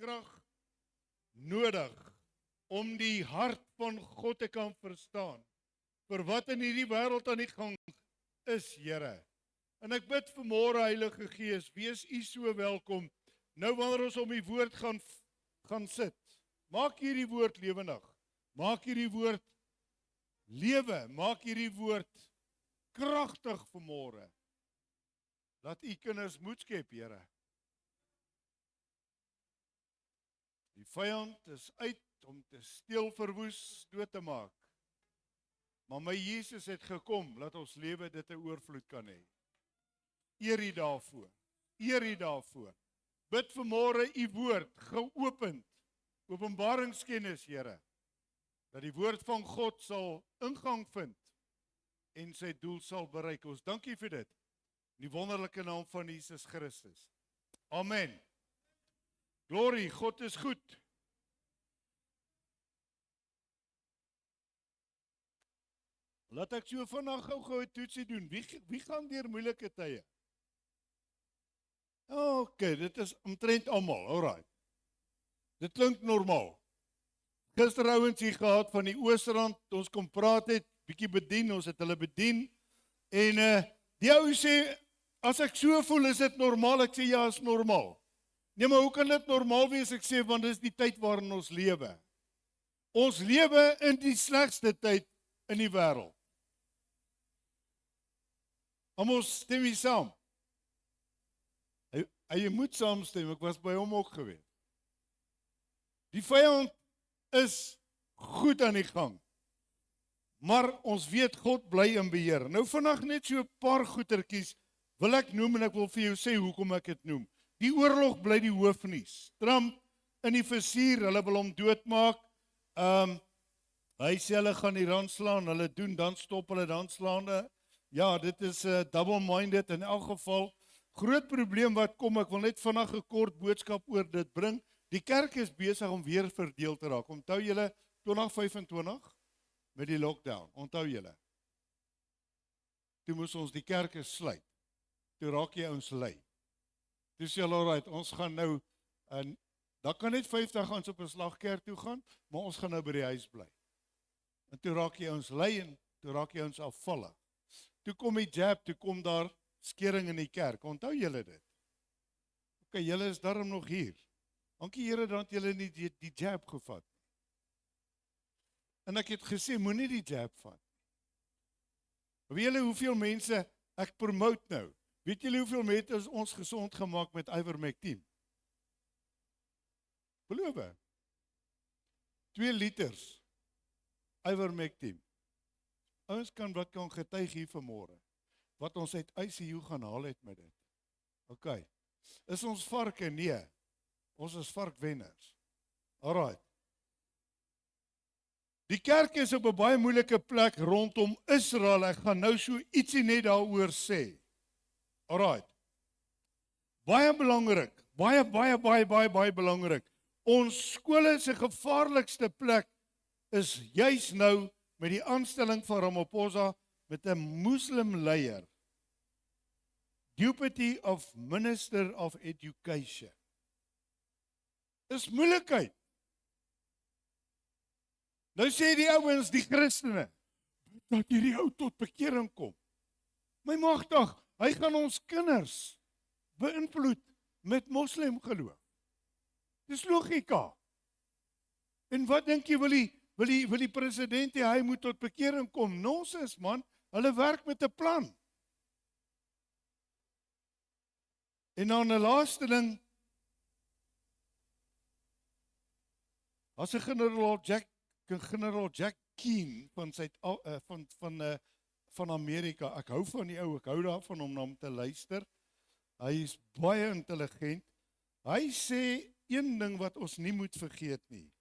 krag nodig om die hart van God te kan verstaan vir wat in hierdie wêreld aan die gang is, Here. En ek bid vanmôre, Heilige Gees, wees U so welkom. Nou wanneer ons om die woord gaan sit, maak hierdie woord lewendig. Maak hierdie woord lewe, maak hierdie woord kragtig vanmôre. Laat U kinders moed skep, Here. Die vyand is uit om te steel, verwoes, dood te maak. Maar my Jesus het gekom, laat ons lewe dit 'n oorvloed kan hê. Eer U daarvoor. Eer U daarvoor. Bid vanmôre U woord geopend. Openbaringskennis, Here. Dat die woord van God sal ingang vind en sy doel sal bereik. Ons dank U vir dit. In die wonderlike naam van Jesus Christus. Amen. Glorie, God is goed. Laat ek so vandag gou 'n toetsie doen. Wie gaan deur moeilike tye? Okay, dit is omtrent almal, alright. Dit klink normaal. Gister ouens hier gehad van die Oosterrand, ons kom praat het, bietjie bedien, ons het hulle bedien. En die ou sê, as ek so voel, is dit normaal? Ek sê ja, is normaal. Nee, maar hoe kan dit normaal wees? Ek sê, want dit is die tyd waarin ons lewe. Ons lewe in die slegste tyd in die wêreld. Ons stem hier saam. Hy moet saamstem, ek was by hom ook gewees. Die vyand is goed aan die gang. Maar ons weet God bly in beheer. Nou vandag net so 'n paar goetertjies wil ek noem en ek wil vir jou sê hoekom ek dit noem. Die oorlog bly die hoofnuus. Trump in die vizier, hulle wil hom doodmaak. Hy sê hulle gaan Iran slaan, hulle doen, dan stop hulle, dan slaan hulle. Ja, dit is double-minded in elk geval. Groot probleem wat kom, ek wil net vandag 'n kort boodskap oor dit bring. Die kerk is besig om weer verdeel te raak. Onthou julle 2025 met die lockdown, onthou julle. Toe moes ons die kerke sluit. Toe raak jy ons lei. Toe sê hulle, alright, ons gaan nou, en daar kan net 50 ons op 'n slagkerk toe gaan, maar ons gaan nou by die huis bly. En toe raak jy ons lei en toe raak jy ons afvallig. Toe kom die jab, toe kom daar skering in die kerk. Onthou julle dit? Ok, julle is darm nog hier. Dankie Here dat julle nie die jab gevat. En ek het gesê, moenie die jab vat. Weet julle hoeveel mense ek promote nou? Weet julle hoeveel mense is ons gesond gemaak met Ivermectin? Beloof. 2 liters Ivermectin. Ons kan getuig hier vanmôre, wat ons uit ICU gaan haal het met dit. Ok, is ons varke? Nee, ons is varkwenners. Alright. Die kerk is op 'n baie moeilike plek rondom Israel, ek gaan nou so ietsie net daaroor sê. Alright. Baie belangrik, baie belangrik. Ons skole se gevaarlikste plek is juis nou met die aanstelling van Ramaphosa met 'n Muslim leier. Deputy of Minister of Education. Dis moeilikheid. Nou sê die ouens, die Christene, dat hierdie ou tot bekering kom. My magtig, hy gaan ons kinders beïnvloed met moslim geloof. Dis logika. En wat dink jy, wil die president hê hy moet tot bekering kom? Nonsens man, hulle werk met 'n plan. En dan 'n laaste ding. As 'n generaal Jack Keane van Amerika. Ek hou van die ou, ek hou daarvan om na hom te luister. Hy is baie intelligent. Hy sê een ding wat ons nie moet vergeet nie,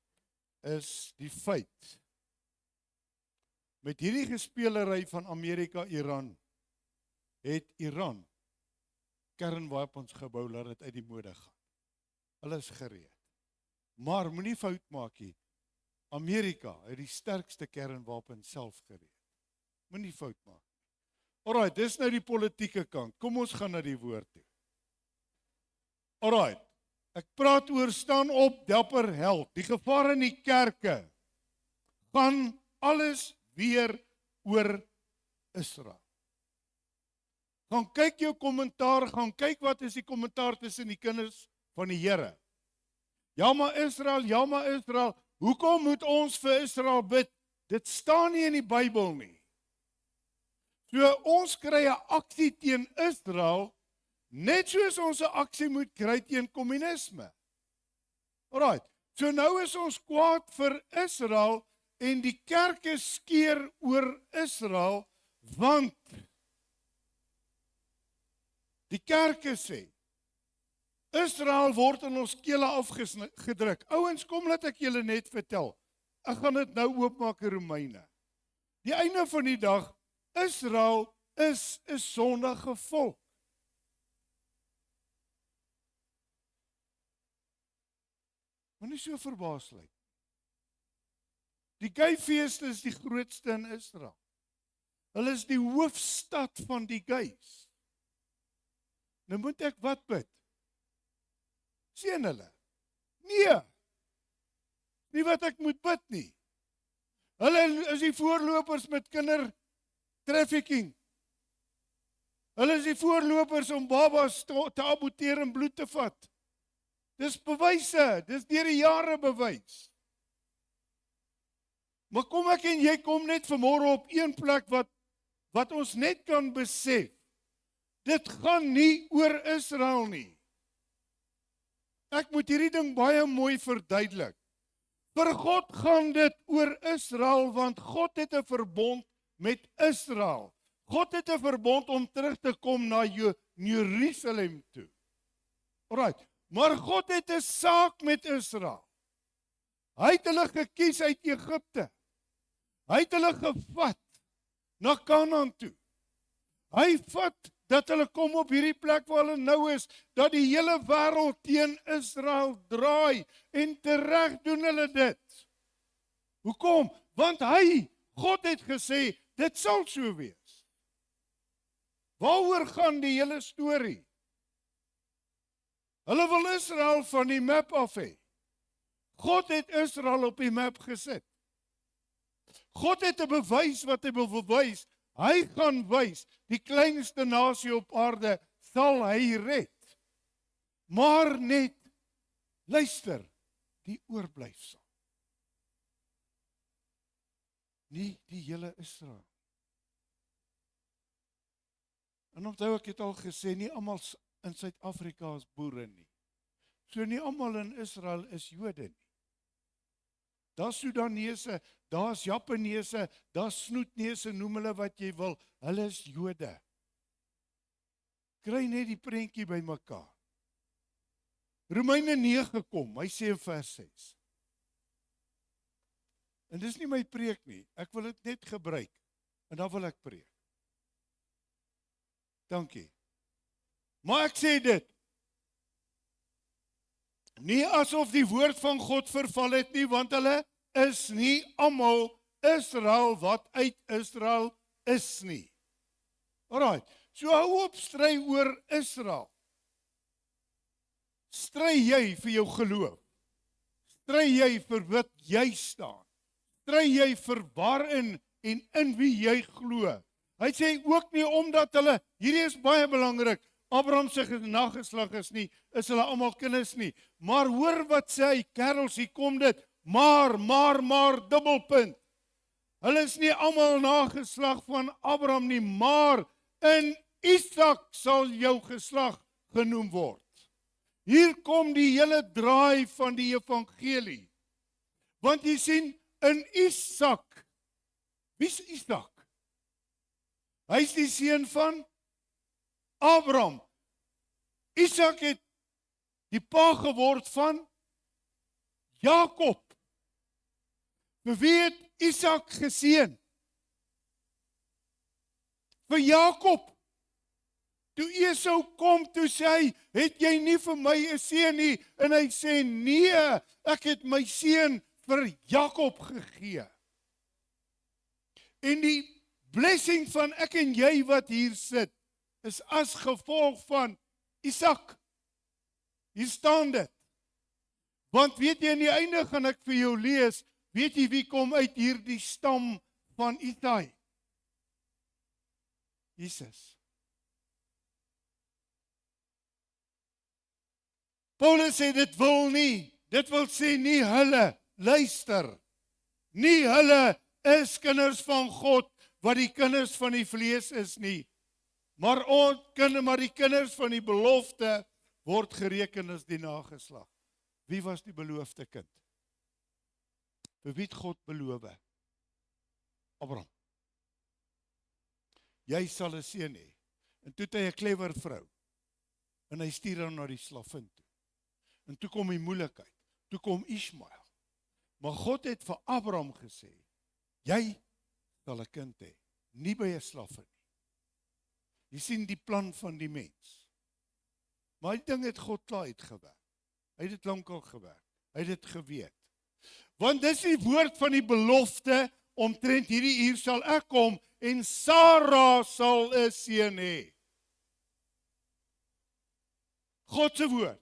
is die feit. Met hierdie gespelery van Amerika-Iran, het Iran kernwapens gebou, laat dit uit die mode gaan. Hulle is gereed. Maar moenie fout maak nie. Amerika het die sterkste kernwapen self gereed. Moenie fout maak. Alright, dis nou die politieke kant. Kom ons gaan na die woord toe. Alright. Ek praat oor staan op, dapper held. Die gevaar in die kerke gaan alles weer oor Israel. Gaan kyk jou kommentaar, gaan kyk wat is die kommentaar tussen die kinders van die Here. Ja maar Israel, hoekom moet ons vir Israel bid? Dit staan nie in die Bybel nie. So ons kry 'n aksie teen Israel, net soos ons 'n aksie moet kry teen kommunisme. Alright, so nou is ons kwaad vir Israel en die kerke skeer oor Israel, want die kerke sê, Israel word in ons kele afgedruk. Ouens, kom laat ek julle net vertel. Ek gaan dit nou oopmaak in Romeine. Die einde van die dag, Israel is 'n sondige volk. Maar nie so verbaas lyk. Die Gayfeeste is die grootste in Israel. Hulle is die hoofstad van die gays. Nou moet ek wat bid? Seën hulle. Nee. Nie wat ek moet bid nie. Hulle is die voorlopers met kindertrafficking. Hulle is die voorlopers om babas te aborteer en bloed te vat. Dis bewyse, dis deur die jare bewys. Maar kom ek en jy kom net vanmôre op een plek wat ons net kan besef. Dit gaan nie oor Israel nie. Ek moet hierdie ding baie mooi verduidelik. Vir God gaan dit oor Israel, want God het 'n verbond met Israel. God het 'n verbond om terug te kom na Jerusalem toe. Alright, maar God het 'n saak met Israel. Hy het hulle gekies uit Egipte. Hy het hulle gevat na Kanaan toe. Hy vat dat hulle kom op hierdie plek waar hulle nou is, dat die hele wêreld teen Israel draai, en tereg doen hulle dit. Hoekom? Want God het gesê, dit sal so wees. Waaroor gaan die hele storie? Hulle wil Israel van die map af hê. God het Israel op die map gesit. God het 'n bewys wat hy wil bewys. Hy gaan wys, die kleinste nasie op aarde sal hy red. Maar net, luister, die oorblyfsel. Nie die hele Israel. En onthou ek het al gesê, nie almal in Suid-Afrika is boere nie. So nie almal in Israel is Jode nie. Daar's Sudanese, daar's Japaneese, daar's Snoetneese, noem hulle wat jy wil. Hulle is Jode. Kry net die prentjie by mekaar. Romeine 9 kom, hy sê in vers 6. En dis nie my preek nie, ek wil dit net gebruik, en dan wil ek preek. Dankie. Maar ek sê dit, nie asof die woord van God verval het nie, want hulle is nie almal Israel wat uit Israel is nie. Alright, so hou op stry oor Israel. Stry jy vir jou geloof? Stry jy vir wat jy staan? Stry jy vir waarin en in wie jy glo? Hy sê ook nie omdat hulle, hierdie is baie belangrik, Abraham se nageslag is nie, is hulle almal kinders nie. Maar hoor wat sê hy, kerels, hier kom dit. Maar, dubbelpunt. Hulle is nie almal nageslag van Abraham nie, maar in Isak sal jou geslag genoem word. Hier kom die hele draai van die evangelie. Want jy sien, in Isak, wie is Isak? Hy is die seun van Abraham. Isak het die pa geword van Jakob. Vir wie het Isak geseën? Vir Jakob. Toe Esau kom, toe sê hy, het jy nie vir my 'n seun nie? En hy sê, nee, ek het my seun vir Jakob gegee. En die blessing van ek en jy wat hier sit, is as gevolg van Isak. Hier staan dit. Want weet jy, aan die einde gaan ek vir jou lees, weet jy wie kom uit hierdie stam van Isaai? Jesus. Paulus sê dit wil sê nie hulle, luister, nie hulle is kinders van God, wat die kinders van die vlees is nie, maar die kinders van die belofte word gereken as die nageslag. Wie was die beloofde kind? Vir wie het God beloof? Abraham. Jy sal 'n seun hê. En toe het hy 'n clever vrou. En hy stuur haar na die slavin toe. En toe kom die moeilikheid. Toe kom Ismael. Maar God het vir Abraham gesê, jy sal 'n kind hê, nie by 'n slavin nie. Jy sien die plan van die mens. Maar die ding het God klaar uitgewerk. Hy het dit lankal gewerk. Hy het dit geweet. Want dis die woord van die belofte, omtrent hierdie uur sal ek kom en Sara sal 'n seun hê. God se woord.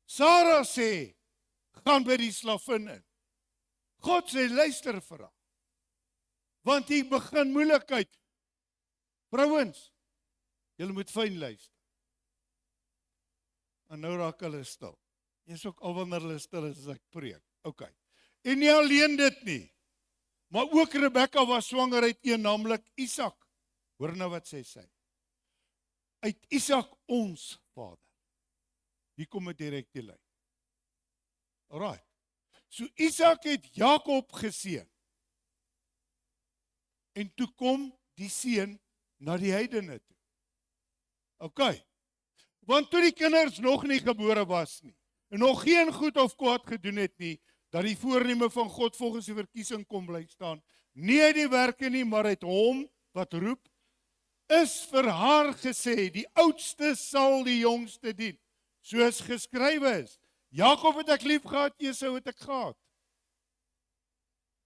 Sara sê, gaan by die slavin in. God sê, luister vir haar. Want hier begin moeilikheid. Vrouens, julle moet fyn luister. En nou raak hulle stil. Jy is ook al wanneer hulle stil is as ek preek. OK. En nie alleen dit nie, maar ook Rebekka was swanger uit een, naamlik Isak. Hoor nou wat sê sy. Uit Isak ons vader. Hier kom dit direk die lyn. Alraai. So Isak het Jakob geseën. En toe kom die seun na die heidene toe. OK. Want toe die kinders nog nie gebore was nie, en nog geen goed of kwaad gedoen het nie, dat die voorneme van God volgens die verkiesing kom bly staan, nie uit die werke nie, maar uit hom wat roep, is vir haar gesê, die oudste sal die jongste dien, soos geskrywe is. Jakob het ek lief gehad, Esau het ek gehaat.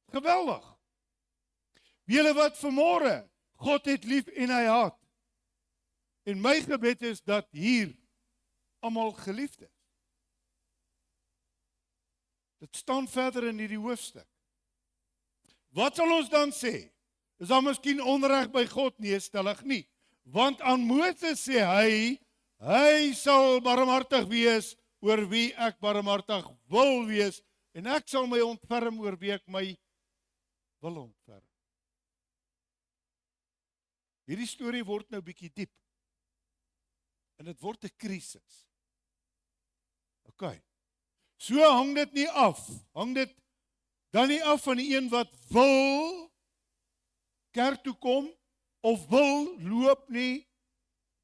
Geweldig. Julle wat vanmôre, God het lief en hy haat. En my gebed is dat hier almal geliefd is. Dit staan verder in hierdie hoofstuk. Wat sal ons dan sê? Is daar miskien onreg by God? Nee, stellig nie. Want aan Moses sê hy sal barmhartig wees oor wie ek barmhartig wil wees, en ek sal my ontferm oor wie ek my wil ontferm. Hierdie storie word nou bietjie diep. En dit word 'n krisis. OK. So hang dit nie af. Hang dit dan nie af van die een wat wil kerk toe kom of wil loop nie,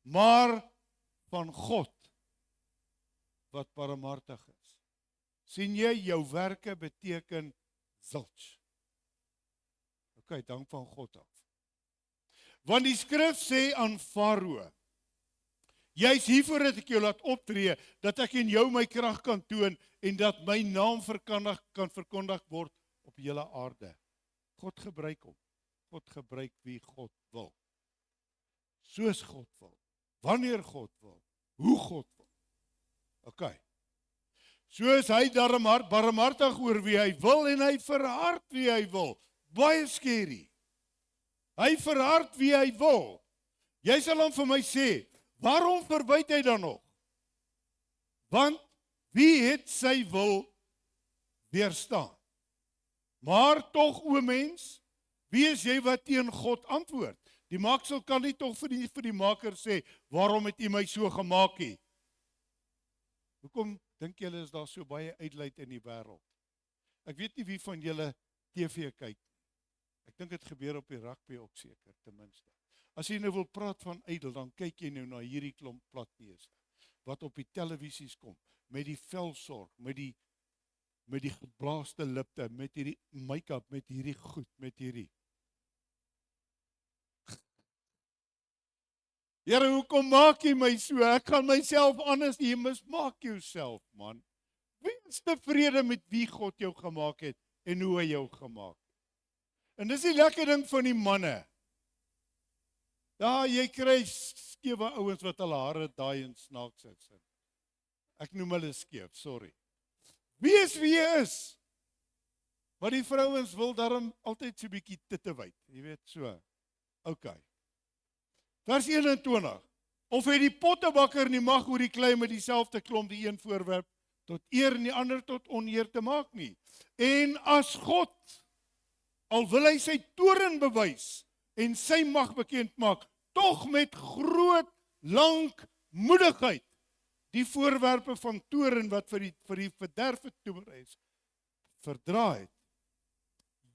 maar van God wat barmhartig is. Sien jy, jou werke beteken zilch. OK, dank van God af. Want die skrif sê aan Farao, jy's hiervoor dat ek jou laat optree, dat ek in jou my krag kan toon en dat my naam kan verkondig word op die hele aarde. God gebruik hom. God gebruik wie God wil. Soos God wil. Wanneer God wil. Hoe God wil. OK. Soos hy barmhartig oor wie hy wil en hy verhard wie hy wil. Baie skerry. Hy verhard wie hy wil. Jy sal dan vir my sê, waarom verwyd hy dan nog? Want wie het sy wil weerstaan? Maar tog, o mens, wie is jy wat teen God antwoord? Die maaksel kan nie tog vir die maker sê, waarom het u my so gemaak nie? Hoekom dink julle is daar so baie uitluit in die wêreld? Ek weet nie wie van julle TV kyk. Ek dink dit gebeur op die rugby ook seker, ten minste. As jy nou wil praat van ydel, dan kyk jy nou na hierdie klomp platneuse wat op die televisies kom, met die velsorg, met die geblaaste lipte, met hierdie make-up, met hierdie goed, met hierdie. Here, hoekom maak jy my so? Ek gaan myself anders, jy mismaak jouself, man. Wees tevrede met wie God jou gemaak het en hoe hy jou gemaak het. En dis die lekker ding van die manne. Ja, jy kry skewe ouens wat hulle hare daai en snaaks sit. Ek noem hulle skeef, sorry. Wees wie jy is. Maar die vrouens wil daarom altyd so 'n bietjie titewyd. Jy weet so. OK. Vers 21. Of het die pottebakker nie mag oor die klei met dieselfde klomp die een voorwerp tot eer en die ander tot oneer te maak nie. En as God, al wil hy sy toorn bewys en sy mag bekend maak, tog met groot lankmoedigheid die voorwerpe van toorn wat vir die verderf toeberei is, verdra het,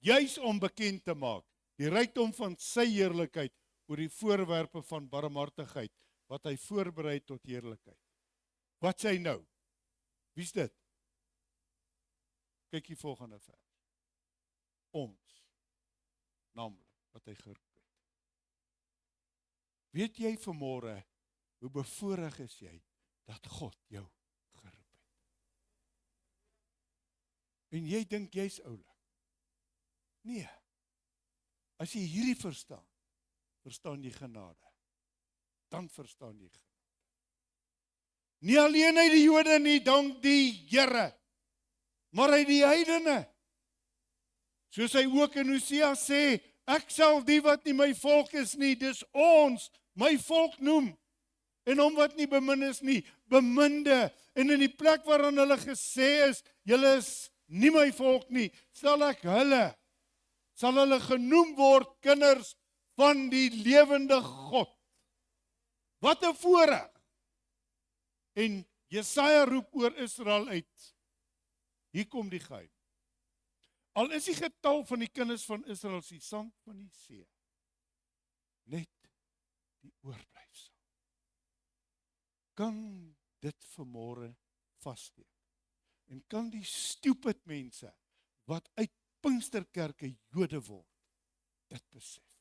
juis om bekend te maak die rykdom van sy heerlikheid oor die voorwerpe van barmhartigheid wat hy voorberei tot heerlikheid. Wat sê hy nou? Wie's dit? Kyk die volgende vers. Ons, naamlik wat hy geroep het. Weet jy vanmôre hoe bevoorreg is jy dat God jou geroep het? En jy dink jy's oulik. Nee. As jy hierdie verstaan jy genade. Dan verstaan jy genade. Nie alleen uit die Jode nie, dank die Here, maar uit die heidene. Soos hy ook in Hosea sê, ek sal die wat nie my volk is nie, dis ons, my volk noem. En hom wat nie bemin is nie, beminde. En in die plek waarin hulle gesê is, julle is nie my volk nie, sal hulle genoem word kinders van die lewende God. Wat 'n voorreg. En Jesaja roep oor Israel uit. Hier kom die geheim. Al is die getal van die kinders van Israel die sand van die see, net die oorblyfsel, kan dit vanmôre vassteek. En kan die stupid mense wat uit Pinksterkerke Jode word, dit besef.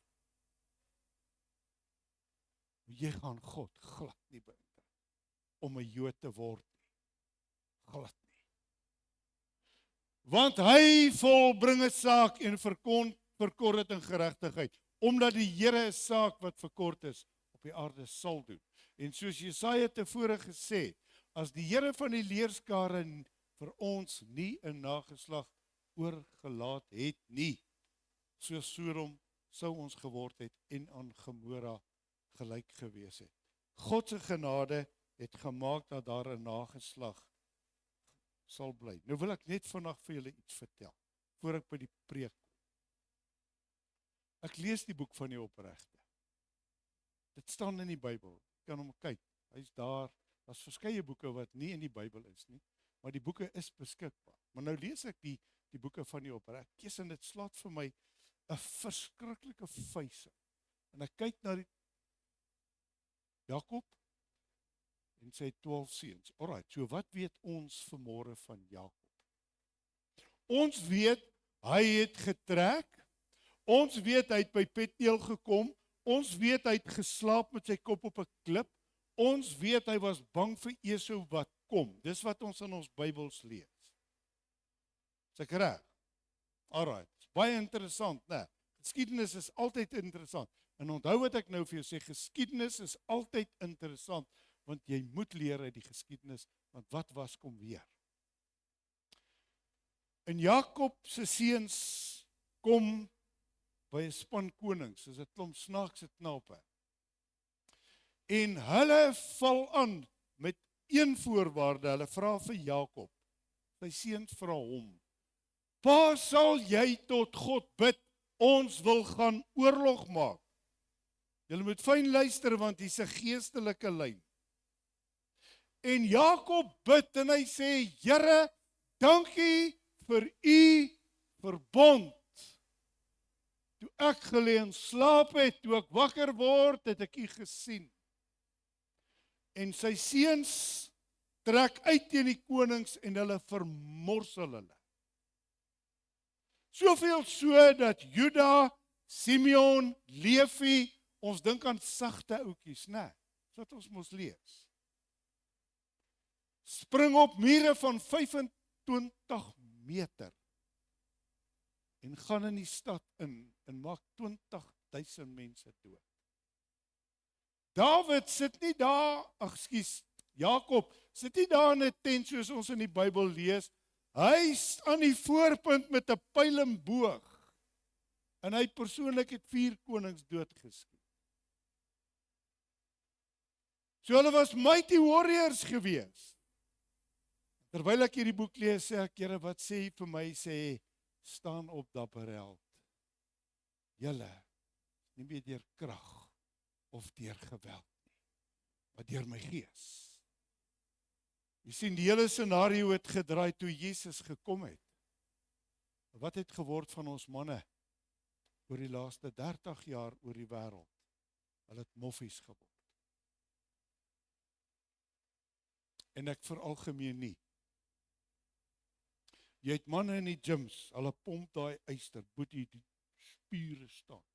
Jy gaan God glad nie beïndruk om 'n Jood te word nie. Glad nie. Want hy volbring 'n saak en verkort dit in geregtigheid, omdat die Here 'n saak wat verkort is op die aarde sal doen. En soos Jesaja tevore gesê, as die Here van die leerskare vir ons nie 'n nageslag oorgelaat het nie, soos Sodom sou ons geword het en aan Gomora gelyk gewees het. God se genade het gemaak dat daar 'n nageslag sal bly. Nou wil ek net vandag vir julle iets vertel, voor ek by die preek kom. Ek lees die boek van die opregte. Dit staan in die Bybel. Jy kan hom kyk. Hy's daar. Daar's verskeie boeke wat nie in die Bybel is nie, maar die boeke is beskikbaar. Maar nou lees ek die boeke van die opregte, en dit slaat vir my 'n verskriklike vuis. En ek kyk na die Jakob en sy 12 seuns. Alright, so wat weet ons vanmôre van Jakob? Ons weet hy het getrek. Ons weet hy het by Petneel gekom. Ons weet hy het geslaap met sy kop op 'n klip. Ons weet hy was bang vir Esau wat kom. Dis wat ons in ons Bybels lees. Is ek reg? Alright, baie interessant, né? Geskiedenis is altyd interessant. En onthou wat ek nou vir jou sê, geskiedenis is altyd interessant, want jy moet leer uit die geskiedenis, want wat was kom weer. En Jakob se seuns kom by 'n span konings, soos 'n klomp snaakse knape. En hulle val aan met een voorwaarde, hulle vra vir Jakob. Sy seuns vra hom: "Pa, sal jy tot God bid, ons wil gaan oorlog maak?" Julle moet fyn luister, want hier's 'n geestelike lyn. En Jakob bid en hy sê: "Here, dankie vir u verbond. Toe ek gelê en slaap het, toe ek wakker word, het ek u gesien." En sy seuns trek uit teen die konings en hulle vermorsel hulle. Soveel so dat Juda, Simeon, Levi, ons dink aan sagte ouetjies, né? Dis wat ons mos lees. Spring op mure van 25 meter en gaan in die stad in en maak 20.000 mense dood. David sit nie daar, Jakob sit nie daar in 'n tent soos ons in die Bybel lees, Hy's aan die voorpunt met 'n pyl en boog. En hy persoonlik het 4 konings doodgeskiet. So hulle was mighty warriors gewees. Terwyl ek hierdie boek lees, sê ek, Here, wat sê hy vir my? Sê, staan op, dapper held. Julle, nie meer deur krag of deur geweld nie, maar deur my gees. Jy sien, die hele scenario het gedraai toe Jesus gekom het. Wat het geword van ons manne oor die laaste 30 jaar oor die wêreld? Hulle het moffies geword. En ek veralgemeen nie. Jy het manne in die gyms, hulle pomp daai yster, boetie, die spiere staan.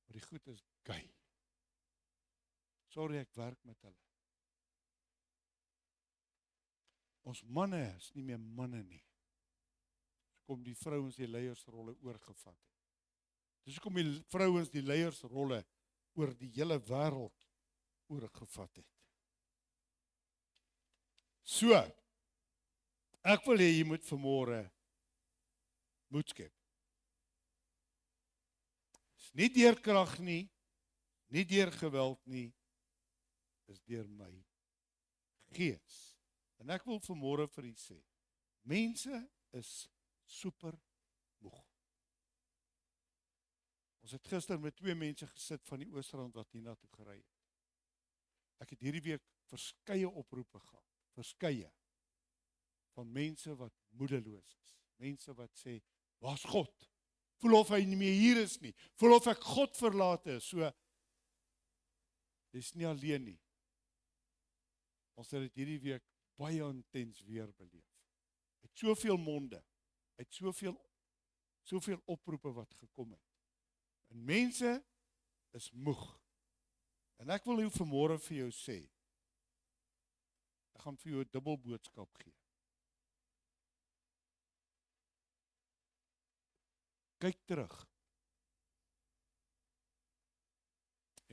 Maar die goed is gay. Sorry, ek werk met hulle. Ons manne is nie meer manne nie. Dis hoekom die vrouens die leiersrolle oorgevat het. Dis hoekom die vrouens die leiersrolle oor die hele wêreld oorgevat het. So, ek wil hê jy moet vanmôre moed skep. Dis nie deur krag nie, nie deur geweld nie, is deur my gees. En ek wil vanmôre vir u sê, mense is super moeg. Ons het gister met 2 mense gesit van die Oostrand wat hier na toe gery het. Ek het hierdie week verskeie oproepe gehad, verskeie, van mense wat moedeloos is. Mense wat sê, waar's God? Voel of hy nie meer hier is nie. Voel of ek God verlate is. So, dis nie alleen nie. Ons het hierdie week baie intens weer beleef. Het soveel monde, het soveel oproepe wat gekom het. En mense is moeg. En ek wil vanmôre vir jou sê, ek gaan vir jou 'n dubbel boodskap gee. Kyk terug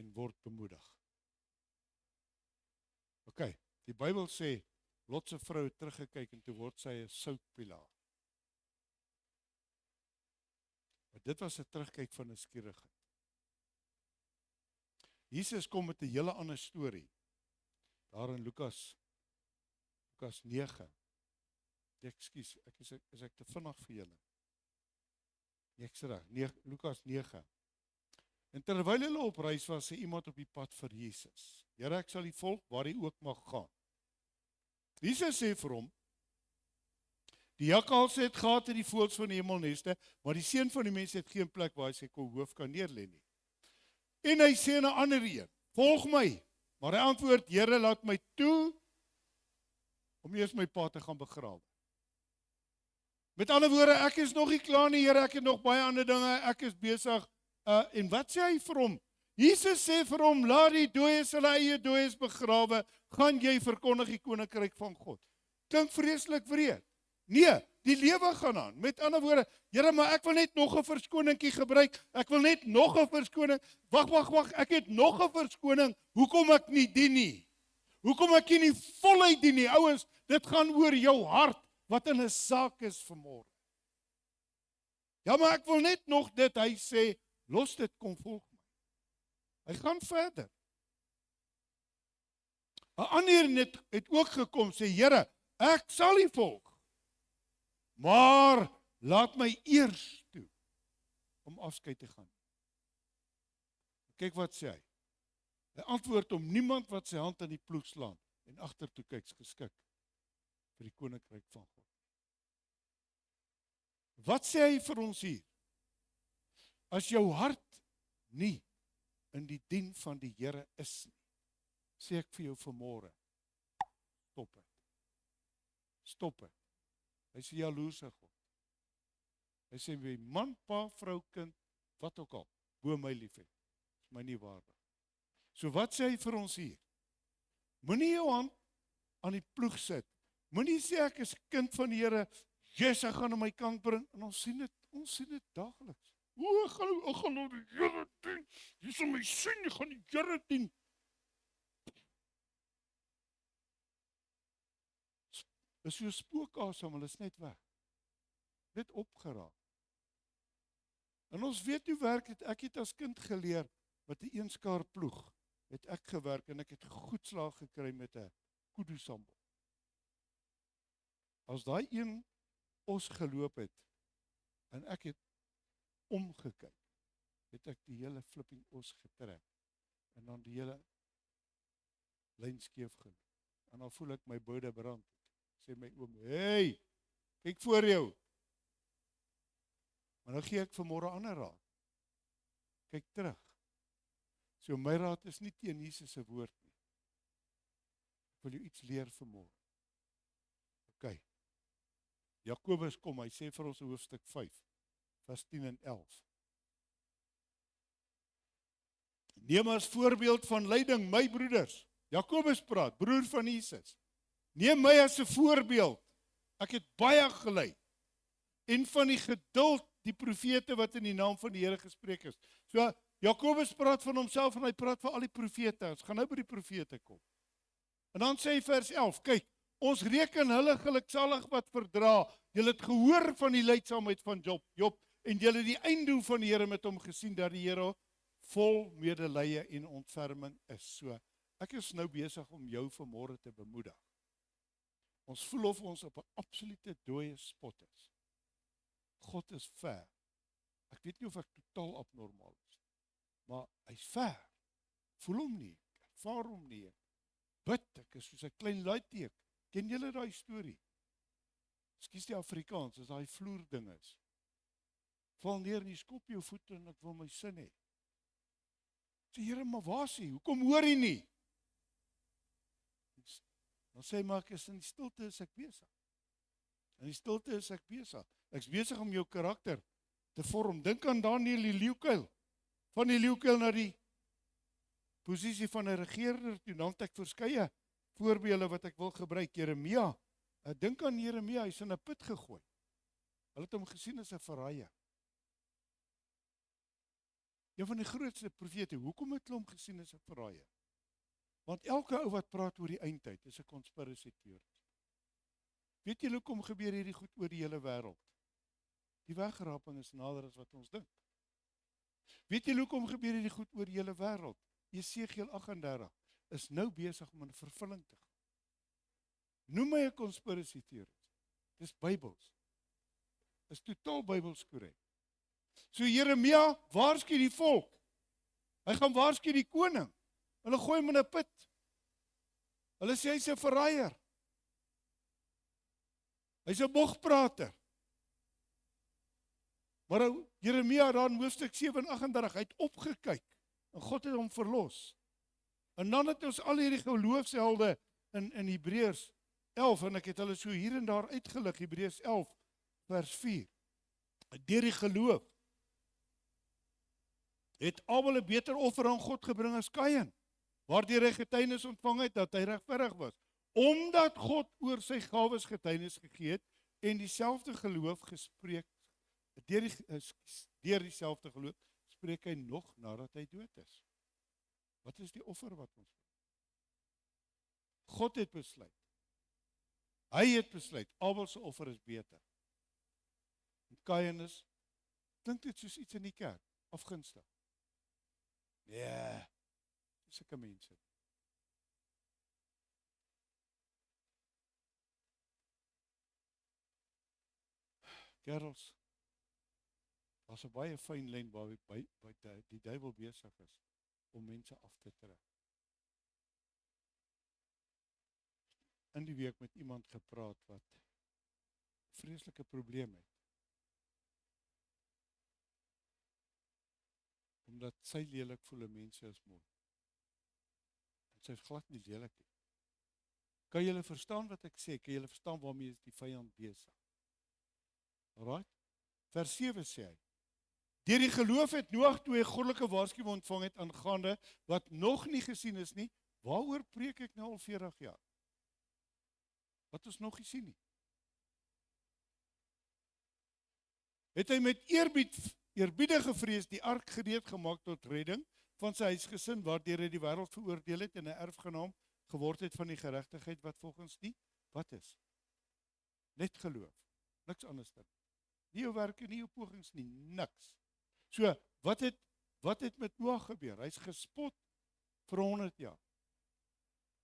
en word bemoedig. OK, die Bybel sê, Lot se vrou het teruggekyk en toe word sy 'n soutpilaar. Maar dit was 'n terugkyk van 'n skierigheid. Jesus kom met 'n hele ander storie. Daar in Lukas 9. Ekskuus, is ek te vinnig vir julle? Nee, ek sê reg, Lukas 9. En terwyl hulle op reis was, sê iemand op die pad vir Jesus, Here, ek sal U volg waar U ook mag gaan. Jesus sê vir hom, die jakkalse het gate en die voëls van die hemelneste, maar die seun van die mens het geen plek waar hy sy hoof kan neerlê nie. En hy sê 'n ander een, volg my. Maar hy antwoord, Here, laat my toe om eers my pa te gaan begrawe. Met ander woorde, ek is nog nie klaar nie, Here, ek het nog baie ander dinge, ek is besig. En wat sê hy vir hom? Jesus sê vir hom, laat die dooies hulle eie dooies begrawe, gaan jy verkondig die koninkryk van God. Klink vreeslik wreed. Nee, die lewe gaan aan. Met ander woorde, Here, maar ek wil net nog 'n verskoningkie gebruik. Ek wil net nog 'n verskoning. Wag, ek het nog 'n verskoning. Hoekom ek nie dien nie? Hoekom ek nie voluit dien nie? Ouens, dit gaan oor jou hart wat in 'n saak is vanmôre. Ja, maar ek wil net nog dit. Hy sê, los dit, kom volg my. Hy gaan verder. 'n ander het ook gekom, sê, Here, ek sal U volg. Maar laat my eers toe om afskeid te gaan. Kyk wat sê hy. Hy antwoord om niemand wat sy hand aan die ploeg slaan en agtertoe kyk geskik vir die koninkryk van God. Wat sê hy vir ons hier? As jou hart nie in die dien van die Here is nie, sê ek vir jou vanmôre, stop dit. Stop dit. Hy sê jaloerse God. Hy sê my man, pa, vrou, kind, wat ook al, bo my liefhet, is my nie waardig. So wat sê hy vir ons hier? Moenie jou hand aan die ploeg sit. Moenie sê ek is kind van die Here, Jesus gaan aan my kant bring, en ons sien dit daagliks. O, ek gaan nou die Here dien. Jy sal my sien, ek gaan die Here dien. is so spookasem, hulle is net weg. Net opgeraak. En ons weet hoe werk het, ek het as kind geleer, met 'n eenskaar ploeg, het ek gewerk, en ek het goed slaag gekry met 'n kudu sambal. As daai een os geloop het, en ek het omgekyk, het ek die hele flipping os getrek, en dan die hele lyn skeef geloop. En dan voel ek my boude brand. Sê my oom, hey, kyk voor jou. Maar nou gee ek vanmôre ander raad. Kyk terug. So my raad is nie teen Jesus se woord nie. Ek wil jou iets leer vanmôre. OK. Jakobus kom, hy sê vir ons in hoofstuk 5, vers 10 en 11. Neem as voorbeeld van lyding my broeders. Jakobus praat, broer van Jesus. Neem my as 'n voorbeeld. Ek het baie gely. En van die geduld, die profete wat in die naam van die Here gespreek is. So, Jakobus praat van homself en hy praat van al die profete. Ons gaan nou by die profete kom. En dan sê hy vers 11, kyk, ons reken hulle geluksalig wat verdra. Julle het gehoor van die lydsaamheid van Job, en julle het die einddoel van die Here met hom gesien, dat die Here vol medelee en ontferming is. So, ek is nou besig om jou vanmôre te bemoedig. Ons voel of ons op 'n absolute dooie spot is. God is ver. Ek weet nie of ek totaal abnormaal is, maar hy's ver. Voel hom nie, ervaar hom nie. Bid, ek is soos 'n klein luidteek. Ken julle daai storie? Ekskuus die Afrikaans, as daai vloer ding is. Val neer en jy skop jou voete en ek wil my sin hê. Sê, Here, maar waar is hy? Hoekom hoor hy nie? Dan sê hy, maar ek is in die stilte is ek besig. In die stilte is ek besig. Ek's besig om jou karakter te vorm. Dink aan Daniël die leeukuil. Van die leeukuil na die posisie van 'n regerder toe. Dan het ek verskeie voorbeelde wat ek wil gebruik. Jeremia. Dink aan Jeremia, hy's in 'n put gegooi. Hulle het hom gesien as 'n verraaier. Een van die grootste profete, hoekom het hulle hom gesien as 'n verraaier? Want elke ou wat praat oor die eindtyd is 'n conspiracy theory. Weet julle hoekom gebeur hierdie goed oor die hele wêreld? Die wegraping is nader as wat ons dink. Weet julle hoekom gebeur hierdie goed oor die hele wêreld? Jesegiel 38 is nou besig om in vervulling te gaan. Noem my 'n conspiracy theory. Dis Bybels. Is totaal Bybels korrek. So Jeremia waarsku die volk. Hy gaan waarsku die koning. Hulle gooi hom in 'n put. Hulle sê hy's 'n verraaier. Hy's 'n bogprater. Maar Jeremia daar in hoofstuk 37, hy het opgekyk en God het hom verlos. En dan het ons al hierdie geloofshelde in Hebreërs 11, en ek het hulle so hier en daar uitgelig, Hebreërs 11 vers 4. Deur die geloof het Abel 'n beter offer aan God gebring as Kain, waardeur hy getuienis ontvang het dat hy regverdig was, omdat God oor sy gawes getuienis gegee het en dieselfde geloof gespreek, deur dieselfde geloof spreek hy nog nadat hy dood is. Wat is die offer wat ons bring? God het besluit. Hy het besluit, Abel se offer is beter. En Kain is, klink dit soos iets in die kerk, afgunstig. Nee, dis sulke mense. Kerels, daar's 'n baie fyn lyn waar die duiwel besig is om mense af te trek. In die week met iemand gepraat wat vreeslike probleme het. Omdat sy lelik voel mense is mooi. En sy is glad nie lelik nie. Kan julle verstaan wat ek sê? Kan julle verstaan waarmee is die vyand besig? Alright? Vers 7 sê hy, deur die geloof het Noag toe hy goddelike waarskuwing ontvang het aangaande wat nog nie gesien is nie. Waaroor preek ek nou al 40 jaar? Wat ons nog nie sien nie. Het hy met eerbiedige vrees die ark gereed gemaak tot redding van sy huisgesin, waardeur hy die wêreld veroordeel het en 'n erfgenaam geword het van die geregtigheid wat volgens die, wat is? Net geloof. Niks anders dan. Nie jou werke, nie jou pogings nie, niks. So, wat het met Noag gebeur? Hy's gespot vir 100 jaar.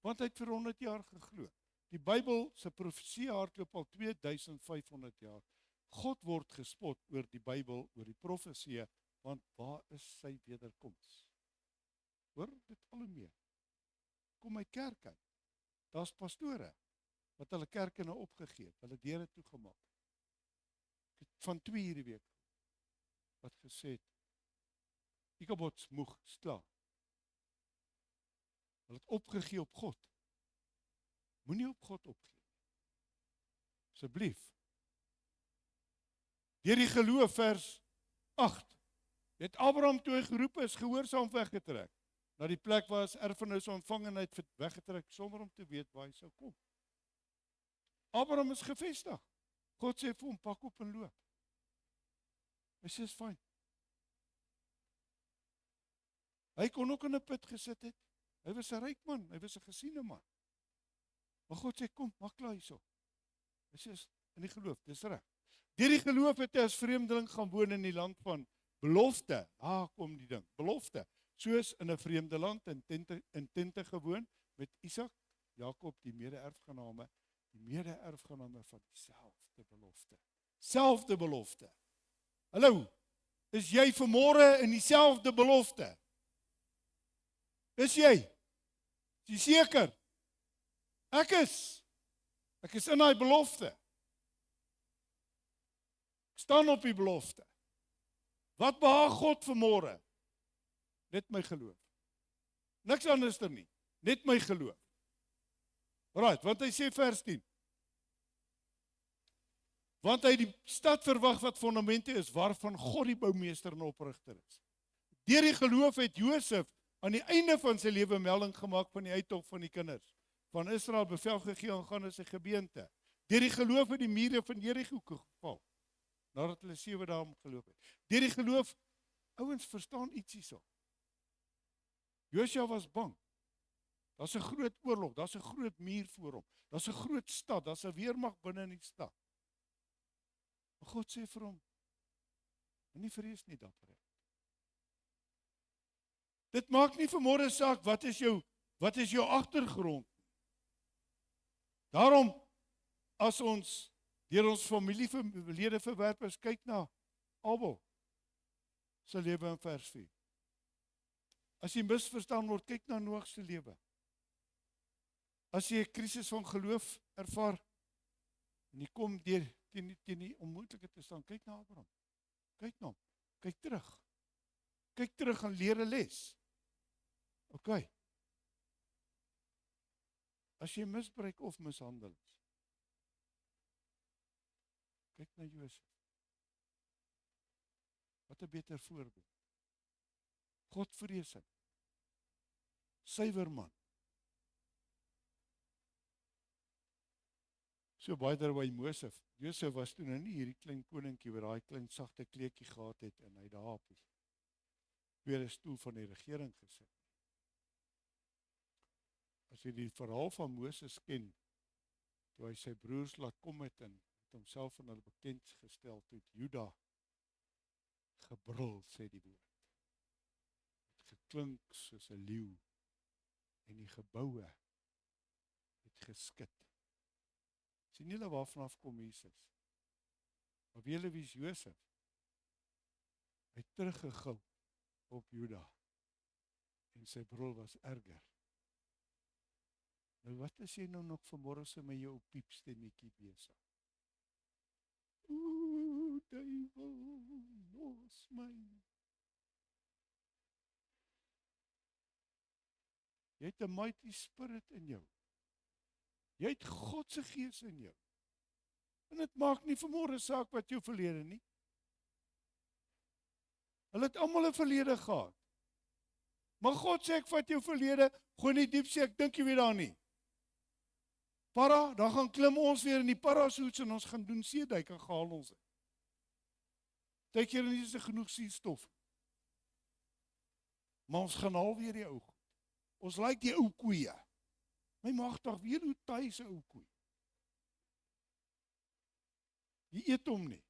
Want hy het vir 100 jaar geglo. Die Bybel se profesie hardloop al 2500 jaar. God word gespot oor die Bybel, oor die profesie, want waar is sy wederkoms? Hoor dit al hoe meer. Kom my kerk uit. Daar's pastore wat hulle kerke nou opgegee het, hulle deure toegemaak. Ek het van 2 hierdie week wat gesê het, Ikabots moeg, klaar. Hulle het opgegee op God. Moenie op God opgee. Asseblief. Deur die geloof, vers 8, het Abraham toe hy geroep is, gehoorsaam weggetrek, na die plek waar as erfenis ontvang en hy het weggetrek, sonder om te weet waar hy sou kom. Abraham is gevestig. God sê vir hom, pak op en loop. Hy sê, is fyn. Hy kon ook in 'n put gesit het. Hy was 'n ryk man, hy was 'n gesiene man. Maar God sê, kom, maak klaar hierso. Hy sê, in die geloof, dis reg. Deur die geloof het hy as vreemdeling gaan woon in die land van belofte. Kom die ding, belofte. Soos in 'n vreemde land, in tente gewoon, met Isak, Jakob, die mede-erfgename van dieselfde belofte. Selfde belofte. Hallo, is jy vanmôre in dieselfde belofte? Is jy? Is jy seker? Ek is in daai belofte. Ek staan op die belofte. Wat behaag God vanmôre? Net my geloof. Niks anders dan nie. Net my geloof. Right, want hy sê vers 10. Want hy die stad verwag wat fondamente is, waarvan God die boumeester en oprigter is. Deur die geloof het Josef aan die einde van sy lewe melding gemaak van die uittog van die kinders van Israel, bevel gegee aangaande sy gebeente. Deur die geloof het die mure van Jerigo geval, nadat hulle 7 dae geloop het. Deur die geloof, ouens, verstaan iets hierso. Josua was bang. Daar's 'n groot oorlog, daar's 'n groot muur voor hom, daar's 'n groot stad, daar's 'n weermag binne in die stad. Maar God sê vir hom, moenie vrees nie, dapper. Dit maak nie vanmôre saak wat is jou agtergrond. Daarom, as ons deur ons familielede verwerp is, kyk na Abel se lewe in vers 4. As jy misverstaan word, kyk na Noag se lewe. As jy 'n krisis van geloof ervaar, en jy kom teen die onmoontlike te staan, kyk na Abraham. Kyk na hom. Kyk terug. Kyk terug en leer 'n les. OK. As jy misbruik of mishandel is, kyk na Josef. Wat 'n beter voorbeeld. Godvreesend. Suiwer man. So baie daarby Josef was toe nou nie hierdie klein koninkie wat daai klein sagte kleedjie gehad het en hy daar op die tweede stoel van die regering gesit. As jy die verhaal van Moses ken, toe hy sy broers laat kom het en het homself aan hulle bekend gestel, toe het Juda gebrul, sê die woord. Het geklink soos 'n leeu en die geboue het geskit. Sien julle waarvan af kom Jesus? Maar weet julle wie is Josef? Hy het teruggegil op Juda en sy brul was erger. Nou wat is jy nou nog vanmôre se met jou piepstemmetjie besig? O, duiwel, los my. Jy het 'n mighty spirit in jou. Jy het God se gees in jou. En dit maak nie vanmôre saak wat jou verlede nie. Hulle het almal 'n verlede gehad. Maar God sê ek vat jou verlede, gooi in die diepsee, ek dink jy weet daar nie. Para, dan gaan klim ons weer in die parasuits en ons gaan doen seeduik en gehaal ons uit. Partykeer nie is genoeg suurstof. Maar ons gaan al weer die ou goed. Ons lyk die ou koeie. My magtig, weer hoe taai se ou koei. Jy eet hom nie.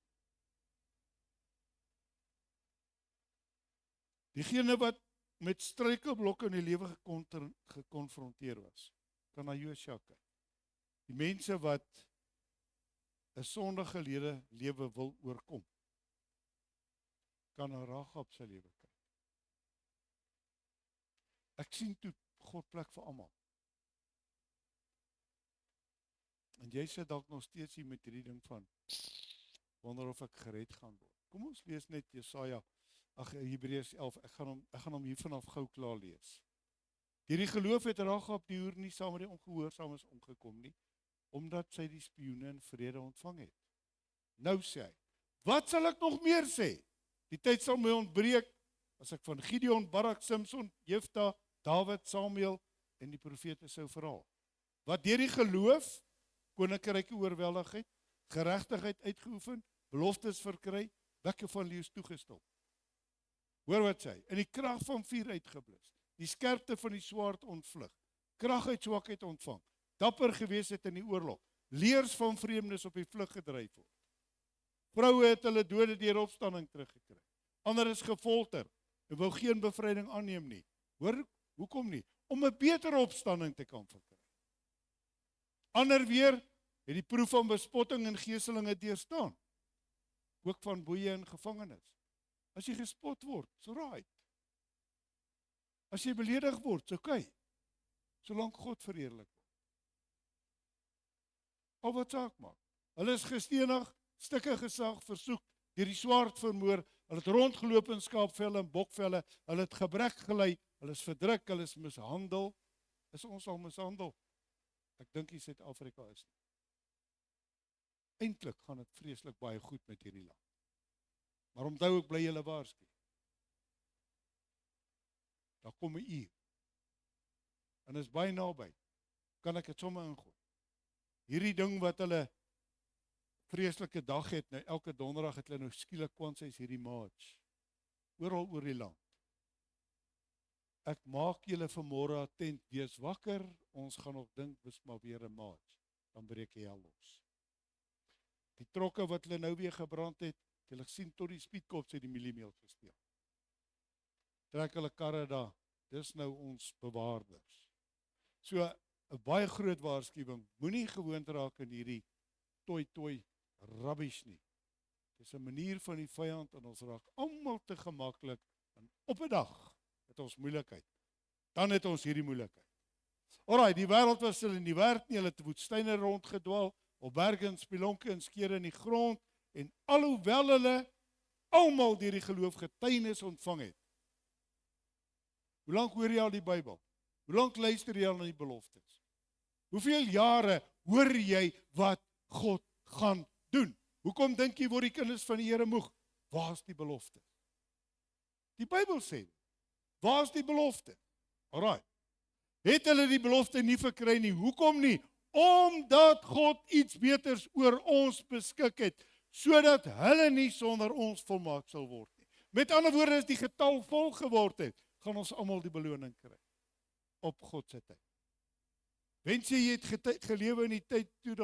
Diegene wat met struikelblokke in die lewe gekonfronteer was, kan na Josua kyk. Die mense wat 'n sondige lewe wil oorkom, kan na Rahab se lewe kyk. Ek sien toe God plek vir almal. En jy sit dalk nog steeds hier met hierdie ding van wonder of ek gered gaan word. Kom ons lees net Jesaja, Hebreërs 11. Ek gaan hom hier vanaf gou klaar lees. Deur die geloof het Rahab die hoer nie saam met die ongehoorsaames omgekom nie, omdat sy die spioene in vrede ontvang het. Nou sê hy, wat sal ek nog meer sê? Die tyd sal my ontbreek as ek van Gideon, Barak, Samson, Jefta, Dawid, Samuel en die profete sou verhaal. Wat deur die geloof koninkryke oorweldig het, geregtigheid uitgeoefen, beloftes verkry, bekke van leeu's toegestop. Hoor wat sê hy, in die krag van vuur uitgeblus, die skerpte van die swaard ontvlug, krag uit swakheid ontvang, dapper gewees het in die oorlog, leers van vreemdes op die vlug gedryf word. Vroue het hulle dode deur opstanding teruggekry. Ander is gefolter en wou geen bevryding aanneem nie. Hoor, hoekom nie? Om 'n beter opstanding te kan verkry. Ander weer het die proef van bespotting en geeselinge deurstaan. Ook van boeie en gevangenes. As jy gespot word, so right. As jy beledig word, so okay. Solank God verheerlik word. Al wat saak maak. Hulle is gestenig, stukke gesag, versoek, deur die swaard vermoor, hulle het rondgeloop in skaapvelle en bokvelle, hulle het gebrek gelei, hulle is verdruk, hulle is mishandel. Is ons al mishandel? Ek dink in Suid-Afrika is nie. Eintlik gaan dit vreeslik baie goed met hierdie land. Maar onthou ek bly julle waarsku. Daar kom 'n uur. En is baie naby. Kan ek dit sommer ingooi? Hierdie ding wat hulle vreeslike dag het, nou elke donderdag het hulle nou skielik kwansies hierdie march. Oral oor die land. Ek maak julle vanmôre attent, wees wakker, ons gaan nog dink, dis maar weer 'n march. Dan breek die hel los. Die trokke wat hulle nou weer gebrand het, julle gesien tot die Spietkops het die mieliemeel gesteel. Trek hulle karre daar, dis nou ons bewaarders. So, 'n baie groot waarskuwing, moenie gewoond raak in hierdie toi rubbish nie. Dis 'n manier van die vyand en ons raak almal te gemaklik en op 'n dag het ons moeilikheid. Dan het ons hierdie moeilikheid. Alraai, die wêreld was hulle nie werd nie, hulle het woestyne rondgedwaal, op berge en spelonke en skeure in die grond, en alhoewel hulle almal deur die geloof getuienis ontvang het. Hoe lank hoor jy al die Bybel? Hoe lank luister jy al na die beloftes? Hoeveel jare hoor jy wat God gaan doen? Hoekom dink jy word die kinders van die Here moeg? Waar is die belofte? Die Bybel sê, waar is die belofte? Alraai. Het hulle die belofte nie verkry nie? Hoekom nie? Omdat God iets beters oor ons beskik het, sodat hulle nie sonder ons volmaak sal word nie. Met ander woorde, as die getal vol geword het, gaan ons almal die beloning kry. Op God se tyd. Wens jy het gelewe in die tyd toe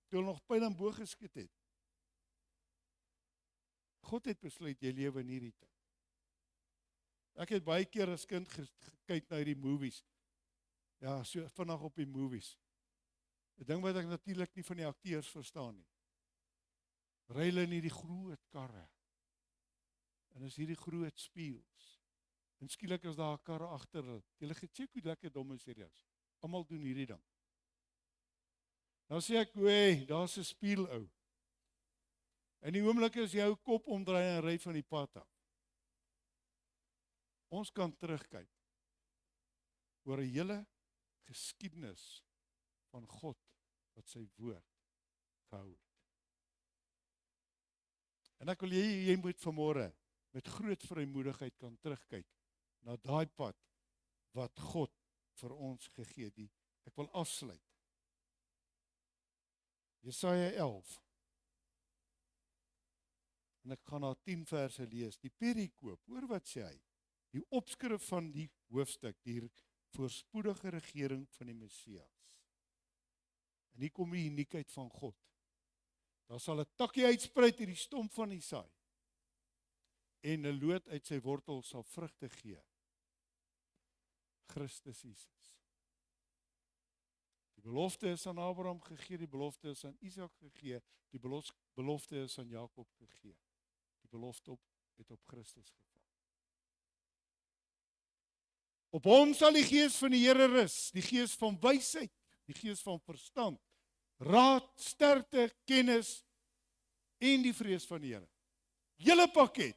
hulle nog pyl en boog geskiet het. God het besluit jy lewe in hierdie tyd. Ek het baie keer as kind gekyk na die movies. Ja, so vinnig op die movies. 'n Ding wat ek natuurlik nie van die akteurs verstaan nie. Ry hulle in hierdie groot karre. En is hierdie groot spieëls. En skielik is daar 'n kar agter hulle. Jy het gecheck hoe lekker dom is hierdie is. Almal doen hierdie ding. Nou sê ek, "Oei, daar's 'n spieël ou." En die oomblik is jou kop omdraai en ry van die pad af. Ons kan terugkyk oor 'n hele geskiedenis van God wat sy woord gehou het. En ek wil jy moet vanmôre met groot vrymoedigheid kan terugkyk na daai pad wat God vir ons gegee het. Ek wil afsluit. Jesaja 11. En ek gaan na 10 verse lees. Die perikoop, hoor wat sê hy? Die opskrif van die hoofstuk, die voorspoedige regering van die Messias. En hier kom die uniekheid van God. Daar sal 'n takkie uitspruit uit die stomp van die saai. En 'n loot uit sy wortel sal vrugte gee. Christus Jesus. Die belofte is aan Abraham gegee, die belofte is aan Isak gegee, die belofte is aan Jakob gegee. Die belofte het op Christus geval. Op hom sal die gees van die Here rus, die gees van wysheid, die gees van verstand, raad, sterkte, kennis en die vrees van die Here. Hele pakket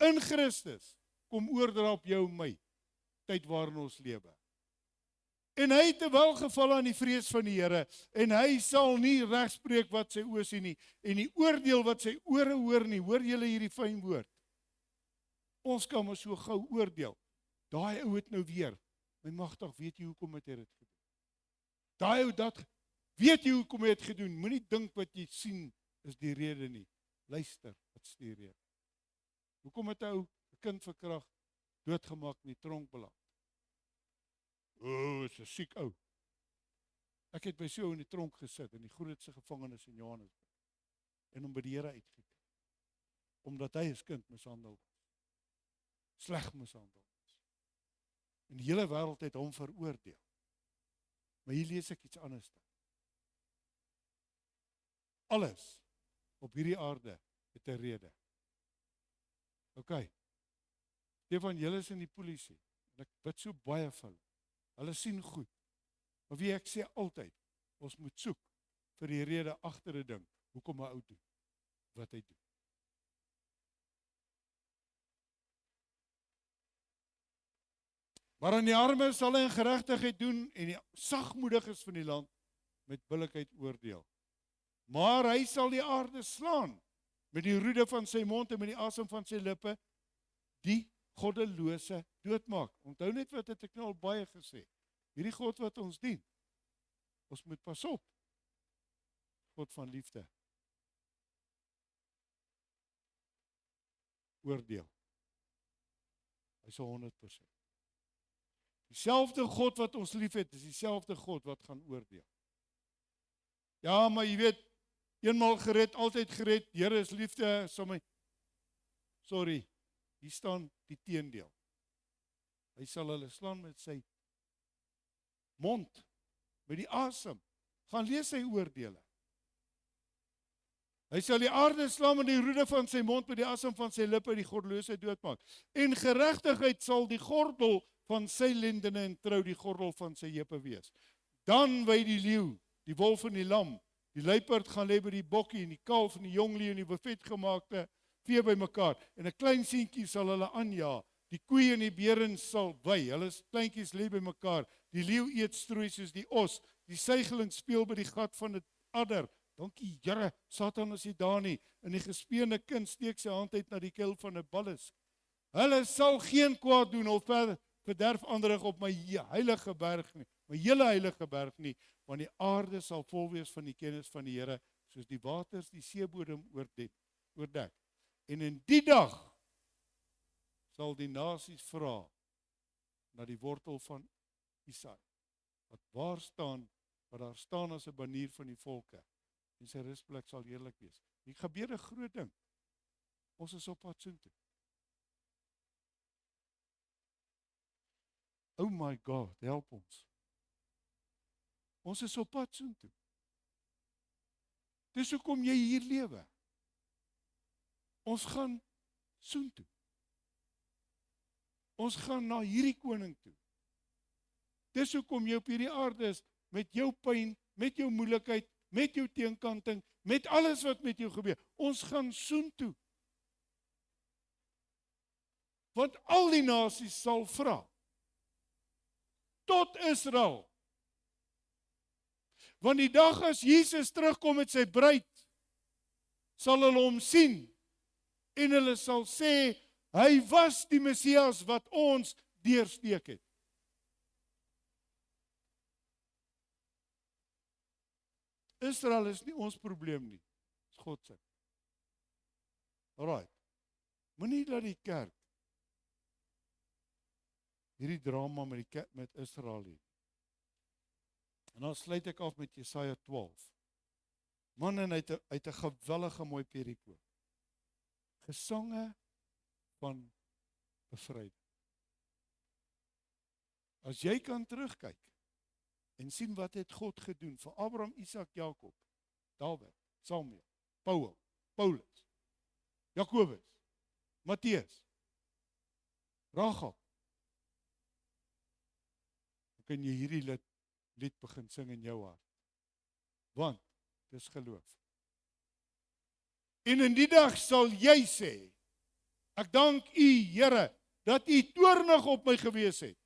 in Christus kom oordra op jou en my, tyd waarin ons lewe. En hy het 'n welgeval aan die vrees van die Here, en hy sal nie regspreek wat sy oë sien nie, en die oordeel wat sy ore hoor nie. Hoor julle hierdie fyn woord? Ons kan maar so gou oordeel. Daai ou het nou weer, my magtig, weet jy hoekom het hy dit gedoen? Daai ou dat, weet jy hoekom hy dit gedoen? Moenie dink wat jy sien is die rede nie. Luister, wat is die rede? Hoekom het 'n ou 'n kind verkragt, doodgemaak in die tronk beland? Is 'n siek ou. Ek het by so 'n ou in die tronk gesit in die grootste gevangenis in Johannesburg en hom by die Here uitgekom. Omdat hy as kind mishandel was. Sleg mishandel was. En die hele wêreld het hom veroordeel. Maar hier lees ek iets anders dan. Alles op hierdie aarde het 'n rede. OK. Stefan, julle is in die polisie. En ek bid so baie vir hulle. Hulle sien goed. Maar wie ek sê altyd, ons moet soek vir die rede agter 'n ding, hoekom 'n ou doen wat hy doen. Maar aan die armes sal hy geregtigheid doen en die sagmoediges van die land met billikheid oordeel. Maar hy sal die aarde slaan met die roede van sy mond en met die asem van sy lippe, die goddelose doodmaak. Onthou net wat het ek nou al baie gesê. Hierdie God wat ons dien, ons moet pas op. God van liefde. Oordeel. Hy is 100%. Dieselfde God wat ons lief het, is dieselfde God wat gaan oordeel. Ja, maar jy weet, eenmaal gered, altyd gered, Here is liefde, sorry, hier staan die teendeel. Hy sal hulle slaan met sy mond, met die asem. Gaan lees sy oordeele. Hy sal die aarde slaan met die roede van sy mond, met die asem van sy lippe, die goddeloosheid doodmaak. En geregtigheid sal die gordel van sy lendene en trou die gordel van sy heupe wees. Dan wy die leeu, die wolf en die lam, die luiperd gaan lê by die bokkie en die kalf en die jong leeu en die buffet gemaakte vee by mekaar. En 'n klein seentjie sal hulle aanjaag. Die koeie en die berens sal wy, hulle kleintjies lê by mekaar. Die leeu eet strooi soos die os. Die suigeling speel by die gat van 'n adder. Dankie Here, Satan is nie daar nie. En die gespeende kind steek sy hand uit na die keel van 'n ballis. Hulle sal geen kwaad doen of verderf aanrig op my heilige berg nie, my hele heilige berg nie, want die aarde sal vol wees van die kennis van die Here, soos die waters die seebodem oordek. En in die dag sal die nasies vra na die wortel van Isaai, wat daar staan as 'n banier van die volke, en sy rusplek sal heerlik wees. Hier gebeur 'n groot ding. Ons is op pad soontoe. Oh my God, help ons. Ons is op pad soontoe. Dis hoekom jy hier lewe. Ons gaan soontoe. Ons gaan na hierdie koning toe. Dis hoekom jy op hierdie aarde is, met jou pyn, met jou moeilikheid, met jou teenkanting, met alles wat met jou gebeur. Ons gaan soontoe. Want al die nasies sal vra, tot Israel. Want die dag as Jesus terugkom met sy bruid, sal hulle hom sien, en hulle sal sê, hy was die Messias wat ons deursteek het. Israel is nie ons probleem nie, dis God se. Alright, moenie dat die kerk hierdie drama met Israel hê. En dan sluit ek af met Jesaja 12. Man, en hy het 'n gewellige mooi perikoop. Gesange van bevryding. As jy kan terugkyk en sien wat het God gedoen vir Abraham, Isak, Jakob, Dawid, Samuel, Paulus, Jakobus, Matteus, Rachel, dan kan jy hierdie lied begin sing in jou hart. Want dis geloof. En in die dag sal jy sê, ek dank U, Here, dat U toornig op my gewees het.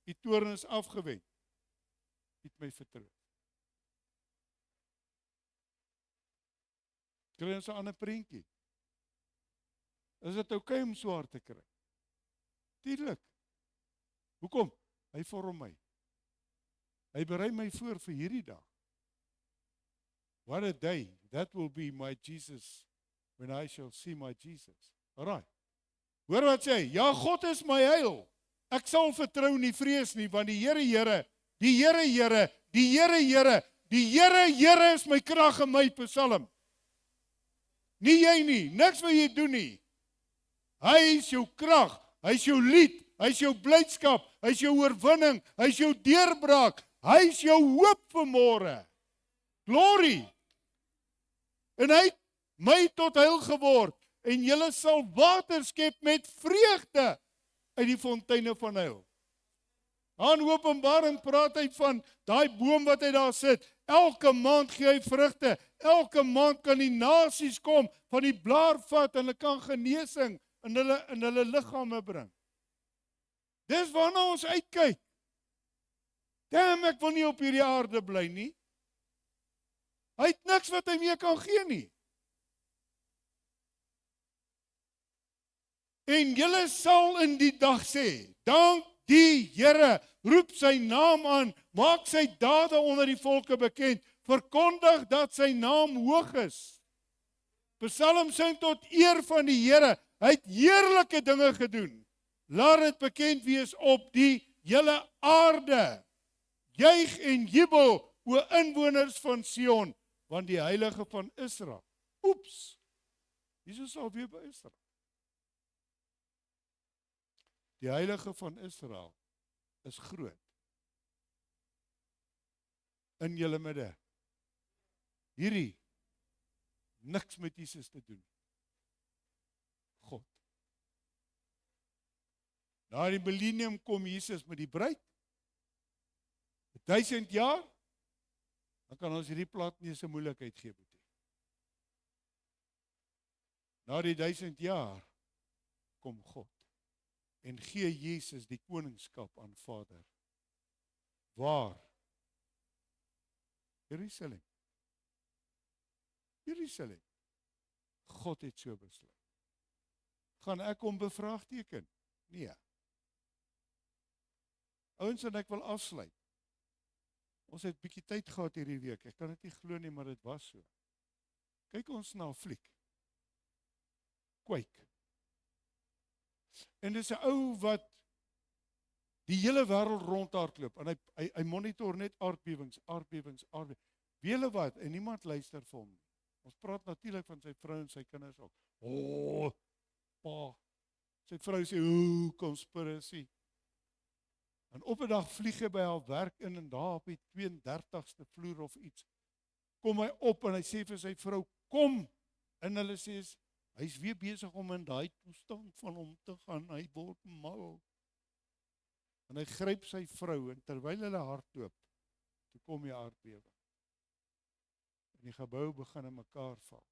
U toorn is afgewend. U het my vertrou. Kry ons 'n ander prentjie? Is dit oukei om so hard te kry? Tuurlik. Hoekom? Hy vorm my. Hy berei my voor vir hierdie dag. What a day that will be, my Jesus, when I shall see my Jesus. Alright. Hoor wat sê hy? Ja, God is my heil. Ek sal vertrou nie, vrees nie, want die Here, Here, die Here, Here, die Here, Here, die Here, Here is my krag en my psalm. Nie jy nie, niks wat jy doen nie. Hy is jou krag, hy is jou lied, hy is jou blydskap, hy is jou oorwinning, hy is jou deurbraak, hy is jou hoop vir môre. Glory! En hy het my tot heil geword, en julle sal water skep met vreugde uit die fonteine van heil. Aan Openbaring praat hy van daai boom wat hy daar sit. Elke maand gee hy vrugte. Elke maand kan die nasies kom van die blaar vat en hulle kan genesing in hulle liggame bring. Dis waarna ons uitkyk. Damn, ek wil nie op hierdie aarde bly nie. Hy het niks wat hy mee kan gee nie. En julle sal in die dag sê, dank die Here, roep sy naam aan, maak sy dade onder die volke bekend, verkondig dat sy naam hoog is. Psalm sing tot eer van die Here, hy het heerlike dinge gedoen. Laat dit bekend wees op die hele aarde. Juig en jubel, o inwoners van Sion, want die heilige van Israel. Oeps, Jesus is alweer by Israel. Die heilige van Israel is groot. In julle midde. Hierdie, niks met Jesus te doen. God. Na die millennium kom Jesus met die bruid. 1000 jaar, dan kan ons hierdie plat nie so moeilikheid gee. Na die 1000 jaar, kom God. En gee Jesus die koningskap aan Vader. Waar? Jerusalem. Jerusalem. God het so besluit. Gaan ek hom bevraagteken? Nee. Ouens, en ek wil afsluit. Ons het bietjie tyd gehad hierdie week. Ek kan dit nie glo nie, maar dit was so. Kyk ons na 'n fliek. Quake. En dis 'n ou wat die hele wêreld rondhardloop en hy monitor net aardbewings. Weet julle wat? En niemand luister vir hom nie. Ons praat natuurlik van sy vrou en sy kinders ook. Pa. Sy vrou sê, conspiracy. En op 'n dag vlieg hy by haar werk in en daar op die 32ste vloer of iets. Kom hy op en hy sê vir sy vrou, kom. En hulle sê, hy's weer besig om in daai toestand van hom te gaan, hy word mal. En hy gryp sy vrou, en terwyl hulle hardloop, toe kom die aardbewing. En die gebou begin in mekaar val.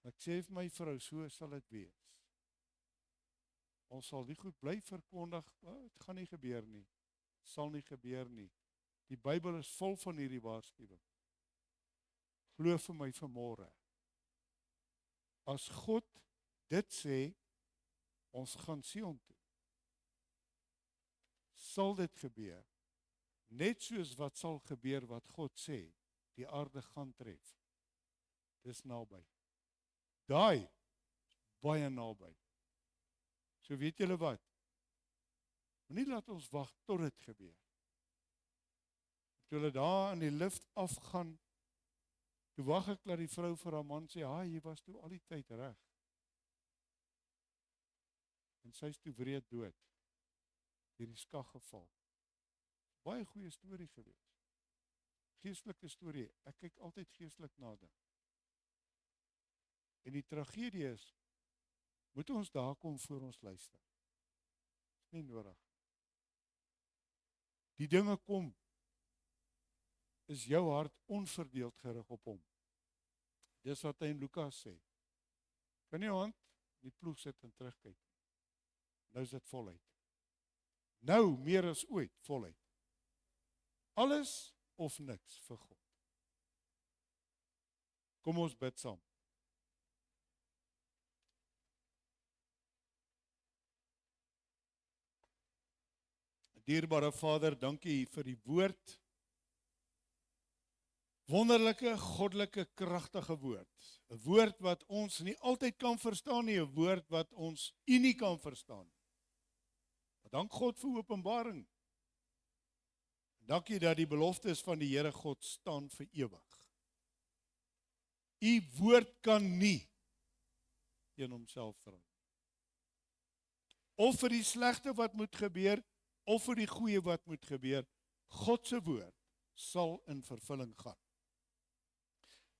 Ek sê vir my vrou, so sal dit wees. Ons sal nie goed bly verkondig, het gaan nie gebeur nie, sal nie gebeur nie. Die Bybel is vol van hierdie waarskuwing. Glo vir my vanmôre. As God dit sê, ons gaan Sion toe, sal dit gebeur, net soos wat sal gebeur wat God sê, die aarde gaan tref. Dis naby. Daai, baie naby. So weet julle wat? Moenie laat ons wag tot dit gebeur. Toe hulle daar in die lift afgaan, toe wag ek dat die vrou vir haar man sê, jy was toe al die tyd reg. En sy is toe wreed dood, deur die skag geval. Baie goeie storie gewees. Geestelike storie, ek kyk altyd geestelik na dit. En die tragedie is, moet ons daar kom voor ons luister. Is nie nodig. Die dinge kom, is jou hart onverdeeld gerig op hom. Dis wat hy in Lukas sê. Kan jy jou hand in die ploeg sit en terugkyk. Nou is dit voluit. Nou meer as ooit voluit. Alles of niks vir God. Kom ons bid saam. Dierbare Vader, dankie vir die woord. Wonderlike, goddelike, kragtige woord. 'n Woord wat ons nie altyd kan verstaan nie, 'n woord wat ons nie kan verstaan. Dank God vir openbaring. Dankie dat die beloftes van die Here God staan vir ewig. U woord kan nie teen homself verhou. Of vir die slegte wat moet gebeur, of vir die goeie wat moet gebeur, God se woord sal in vervulling gaan.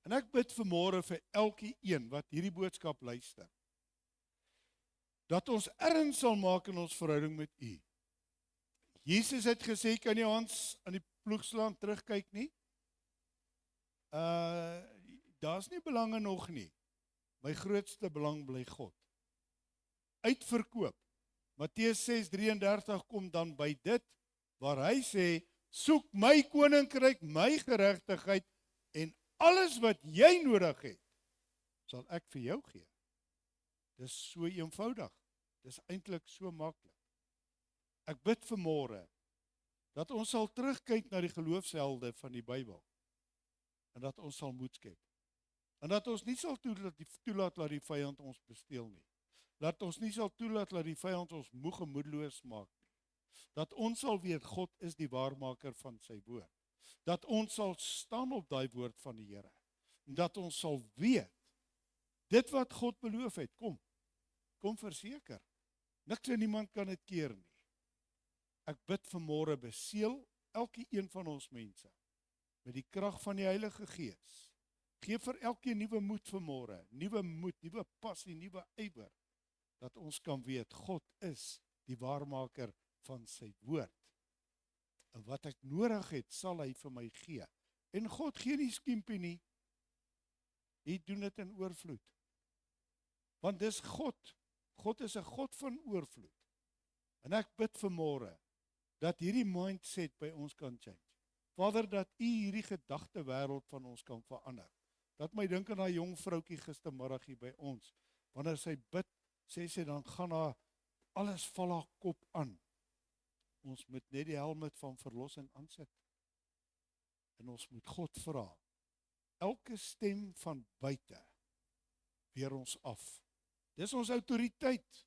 En ek bid vanmôre vir elkeen wat hierdie boodskap luister, dat ons erns sal maak in ons verhouding met U. Jesus het gesê, kan jy ons aan die ploegslaan terugkyk nie? Daar's nie belange nog nie. My grootste belang bly God. Uitverkoop. Matteus 6:33 kom dan by dit, waar hy sê, soek my koninkryk, my geregtigheid, en alles wat jy nodig het, sal ek vir jou gee. Dis so eenvoudig. Dis eintlik so maklik. Ek bid vanmôre dat ons sal terugkyk na die geloofshelde van die Bybel en dat ons sal moed skep. En dat ons nie sal toelaat dat die vyand ons besteel nie. Dat ons nie sal toelaat dat die vyand ons moeg en moedeloos maak nie. Dat ons sal weet God is die waarmaker van sy woord. Dat ons sal staan op daai woord van die Here. En dat ons sal weet dit wat God beloof het, kom verseker. Niks en niemand kan dit keer nie. Ek bid vanmôre, beseël elke een van ons mense met die krag van die Heilige Gees. Geef vir elkeen nuwe moed vanmôre, nuwe moed, nuwe passie, nuwe ywer, dat ons kan weet God is die waarmaker van sy woord. En wat ek nodig het, sal hy vir my gee. En God gee nie skimpie nie. Hy doen dit in oorvloed. Want dis God. God is 'n God van oorvloed. En ek bid vanmôre dat hierdie mindset by ons kan change. Vader, dat U hierdie gedagte wêreld van ons kan verander. Dat my dink aan daai jong vroutjie gistermiddag hier by ons. Wanneer sy bid, sê sy dan gaan haar alles val haar kop aan. Ons moet net die helm van verlossing aansit. En ons moet God vra. Elke stem van buite weer ons af. Dis ons autoriteit.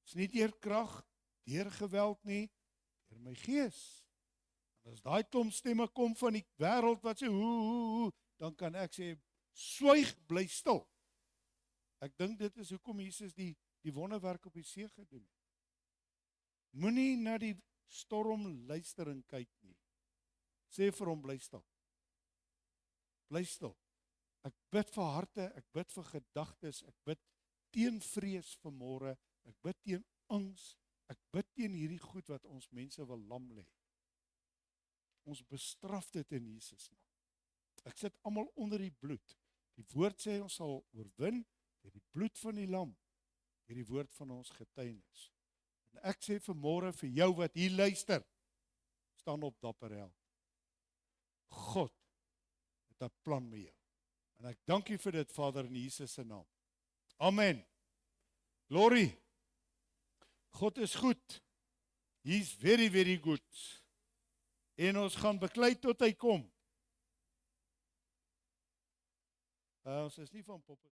Dis nie deur krag, deur geweld nie, deur my gees. En as daai klomp stemme kom van die wêreld wat sê hoe, dan kan ek sê swyg, bly stil. Ek dink dit is hoekom Jesus die wonderwerk op die see gedoen het. Moenie na die storm luister en kyk nie. Sê vir hom, bly stil. Bly stil. Ek bid vir harte, ek bid vir gedagtes, ek bid teen vrees vanmôre, ek bid teen angs, ek bid teen hierdie goed wat ons mense wil lam lê. Ons bestraf dit in Jesus naam. Ek sit almal onder die bloed. Die woord sê ons sal oorwin deur die bloed van die lam, deur die woord van ons getuienis. En ek sê vanmôre vir jou wat hier luister, staan op dapper held. God het 'n plan met jou. En ek dank U vir dit, Vader, in Jesus se naam. Amen. Glory. God is goed. He's very, very good. En ons gaan beklei tot hy kom. Ons is nie van poppe.